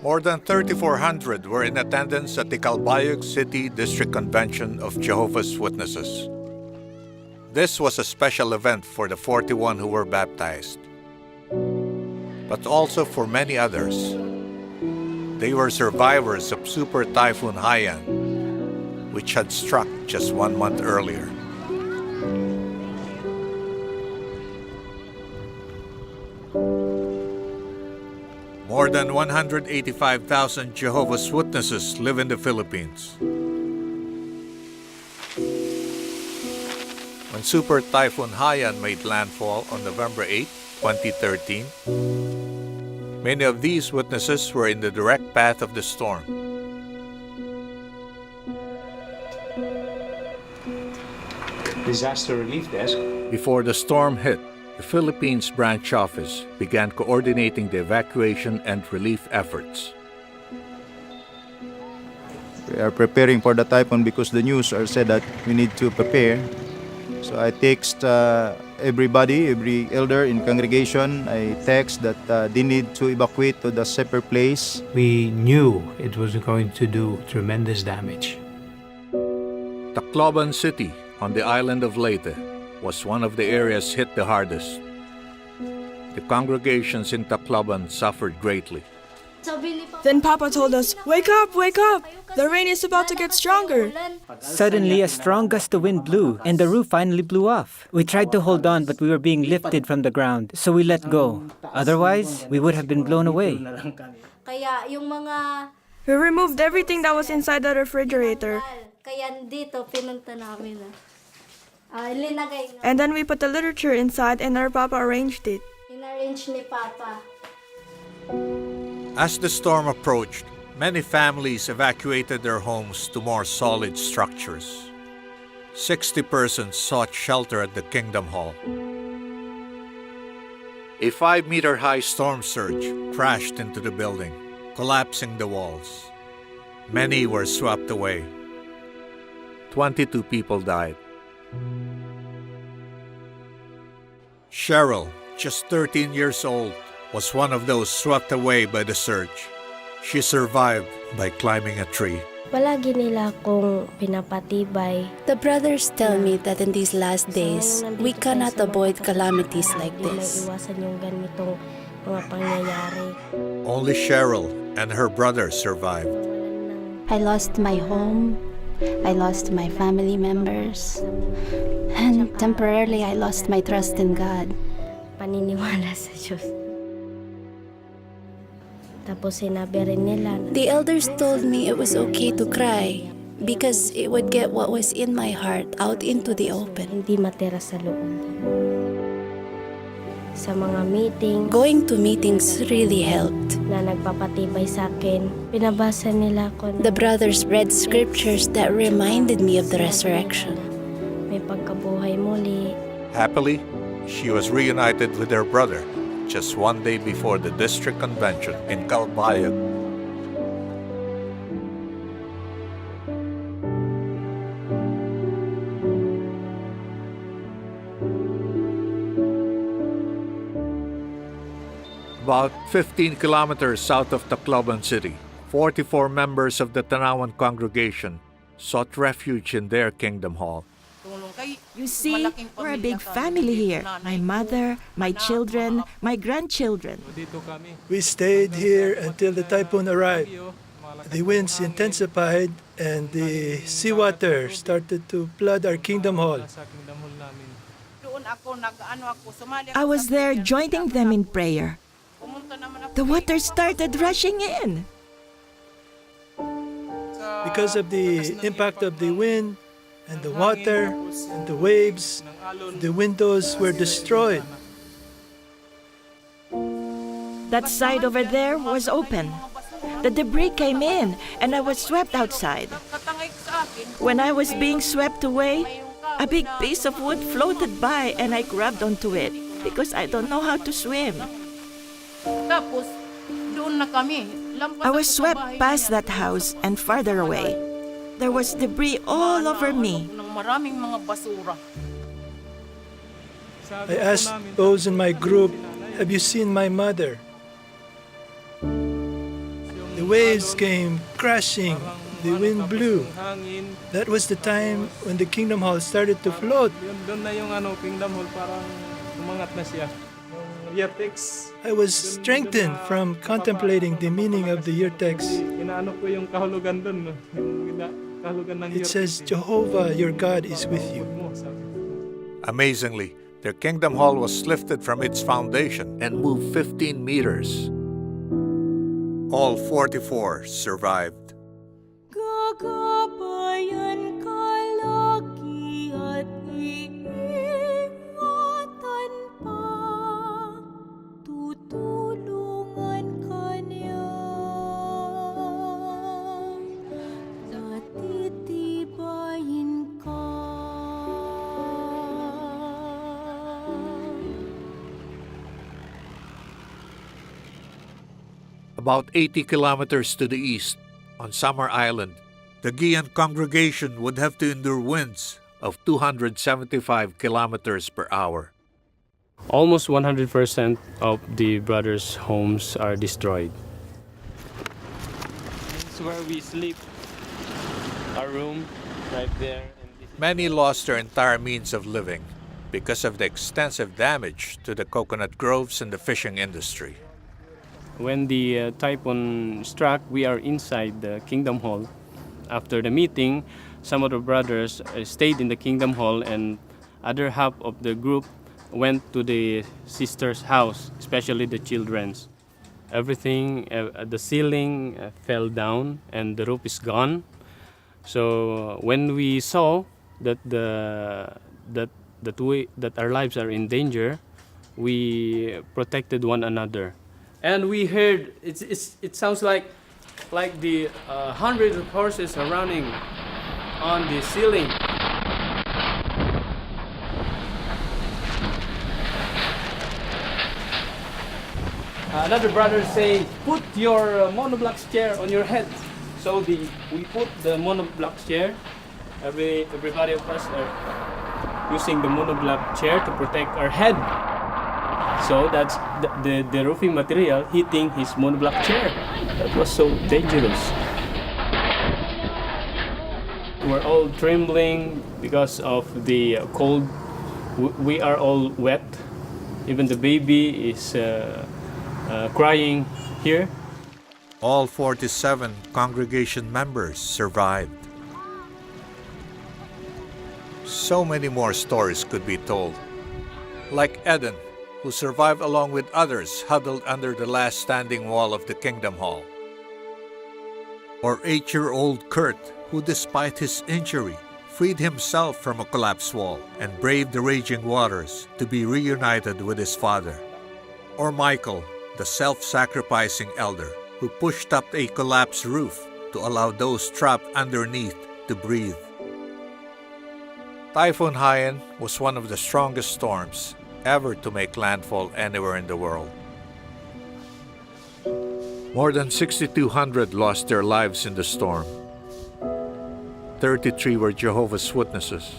More than 3,400 were in attendance at the Calbayog City District Convention of Jehovah's Witnesses. This was a special event for the 41 who were baptized, but also for many others. They were survivors of Super Typhoon Haiyan, which had struck just 1 month earlier. More than 185,000 Jehovah's Witnesses live in the Philippines. When Super Typhoon Haiyan made landfall on November 8, 2013, many of these witnesses were in the direct path of the storm. Disaster Relief Desk. Before the storm hit, the Philippines branch office began coordinating the evacuation and relief efforts. We are preparing for the typhoon because the news are said that we need to prepare. So I text everybody, every elder in congregation, I text that they need to evacuate to the safer place. We knew it was going to do tremendous damage. Tacloban City on the island of Leyte was one of the areas hit the hardest. The congregations in Tacloban suffered greatly. Then Papa told us, "Wake up, wake up! The rain is about to get stronger." Suddenly, a strong gust of wind blew, and the roof finally blew off. We tried to hold on, but we were being lifted from the ground, so we let go. Otherwise, we would have been blown away. We removed everything that was inside the refrigerator. And then we put the literature inside and our Papa arranged it. As the storm approached, many families evacuated their homes to more solid structures. 60 persons sought shelter at the Kingdom Hall. A 5-meter-high storm surge crashed into the building, collapsing the walls. Many were swept away. 22 people died. Cheryl, just 13 years old, was one of those swept away by the surge. She survived by climbing a tree. Palagi nila akong pinapatibay. The brothers tell me that in these last days, we cannot avoid calamities like this. Iwasan yung ganitong mga pangyayari. Only Cheryl and her brother survived. I lost my home. I lost my family members. And temporarily, I lost my trust in God. Paniniwala sa Diyos. Tapos sinabi rin nila. The elders told me it was okay to cry because it would get what was in my heart out into the open. Hindi matira sa loob. Sa mga meeting. Going to meetings really helped. Na nagpapatibay sa akin. Pinabasa nila ko. The brothers read scriptures that reminded me of the resurrection. May pagkabuhay muli. Happily, she was reunited with her brother just 1 day before the district convention in Calbayog. About 15 kilometers south of Tacloban City, 44 members of the Tanawan congregation sought refuge in their Kingdom Hall. You see, we're a big family here. My mother, my children, my grandchildren. We stayed here until the typhoon arrived. The winds intensified and the seawater started to flood our Kingdom Hall. I was there joining them in prayer. The water started rushing in. Because of the impact of the wind and the water and the waves, the windows were destroyed. That side over there was open. The debris came in and I was swept outside. When I was being swept away, a big piece of wood floated by and I grabbed onto it because I don't know how to swim. I was swept past that house and farther away. There was debris all over me. I asked those in my group, "Have you seen my mother?" The The waves came crashing. The wind blew. That was the time when the Kingdom Hall started to float. Doon na yung Kingdom Hall parang umangat na siya. Year text. I was strengthened from contemplating the meaning of the year text. Inaano ko yung kahulugan doon. Kahulugan ng It says, Jehovah, your God is with you. Amazingly, their Kingdom Hall was lifted from its foundation and moved 15 meters. All 44 survived. Gagabayan ka lagi at iingatan pa, tutulungan ka niya, natitibayin ka. About 80 kilometers to the east, on Summer Island, the Giyan congregation would have to endure winds of 275 kilometers per hour. Almost 100% of the brothers' homes are destroyed. This is where we sleep. Our room, right there. Many lost their entire means of living because of the extensive damage to the coconut groves and the fishing industry. When the typhoon struck, we are inside the Kingdom Hall. After the meeting, some of the brothers stayed in the Kingdom Hall, and other half of the group went to the sister's house, especially the children's. Everything, the ceiling fell down, and the roof is gone. So when we saw that our lives are in danger, we protected one another. And we heard it sounds like the hundreds of horses are running on the ceiling. Another brother say, "Put your monoblock chair on your head." So we put the monoblock chair. Everybody of us are using the monoblock chair to protect our head. So that's the roofing material hitting his monoblock chair. That was so dangerous. We're all trembling because of the cold. We are all wet. Even the baby is crying here. All 47 congregation members survived. So many more stories could be told. Like Eden, who survived along with others huddled under the last standing wall of the Kingdom Hall. Or 8-year-old Kurt, who despite his injury, freed himself from a collapsed wall and braved the raging waters to be reunited with his father. Or Michael, the self-sacrificing elder, who pushed up a collapsed roof to allow those trapped underneath to breathe. Typhoon Haiyan was one of the strongest storms ever to make landfall anywhere in the world. More than 6,200 lost their lives in the storm. 33 were Jehovah's Witnesses,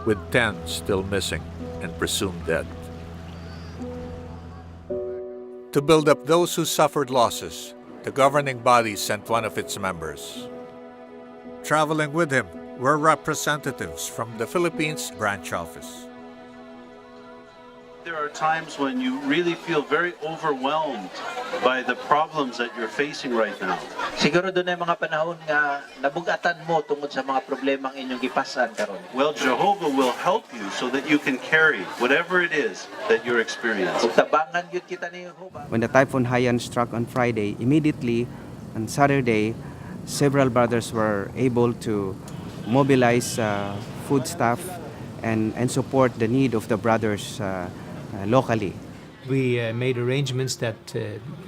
with 10 still missing and presumed dead. To build up those who suffered losses, the governing body sent one of its members. Traveling with him were representatives from the Philippines branch office. There are times when you really feel very overwhelmed by the problems that you're facing right now. Siguro doon ay mga panahon nga nabugatan mo tungod sa mga problemang inyong gipasan karon. Well, Jehovah will help you so that you can carry whatever it is that you're experiencing. Tabangan yun kita ni Jehovah. When the Typhoon Haiyan struck on Friday, immediately on Saturday, several brothers were able to mobilize foodstuff and support the need of the brothers locally. We made arrangements that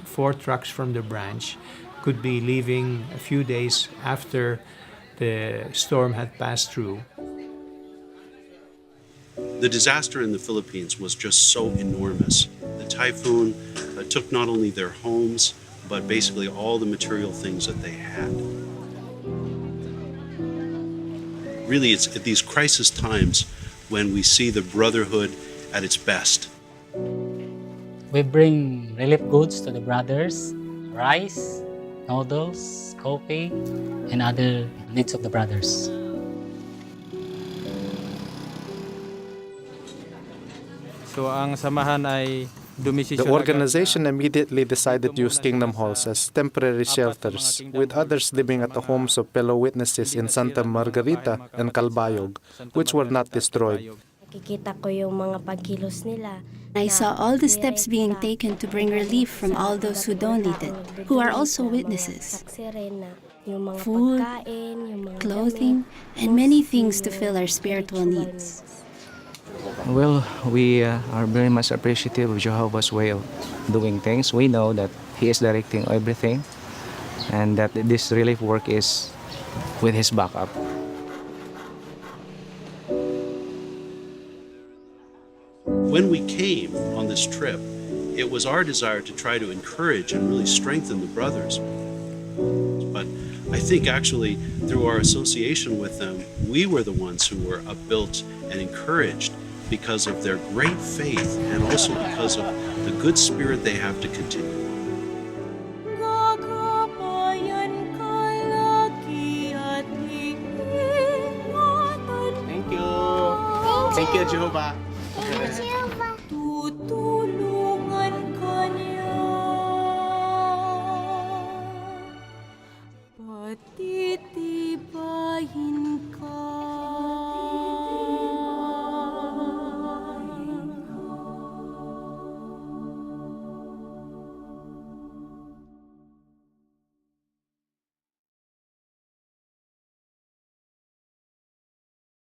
4 trucks from the branch could be leaving a few days after the storm had passed through. The disaster in the Philippines was just so enormous. The typhoon took not only their homes, but basically all the material things that they had. Really, it's at these crisis times when we see the brotherhood at its best. We bring relief goods to the brothers, rice, noodles, coffee, and other needs of the brothers. So ang samahan ay dumisisyon The organization immediately decided to use Kingdom Halls as temporary shelters, with others living at the homes of fellow witnesses in Santa Margarita and Calbayog, which were not destroyed. Nakikita ko yung mga pagkilos nila. I saw all the steps being taken to bring relief from all those who donated, who are also witnesses. Food, clothing, and many things to fill our spiritual needs. Well, we are very much appreciative of Jehovah's way of doing things. We know that He is directing everything and that this relief work is with His backup. When we came on this trip, it was our desire to try to encourage and really strengthen the brothers. But I think actually through our association with them, we were the ones who were upbuilt and encouraged because of their great faith and also because of the good spirit they have to continue. Thank you. Thank you, Jehovah.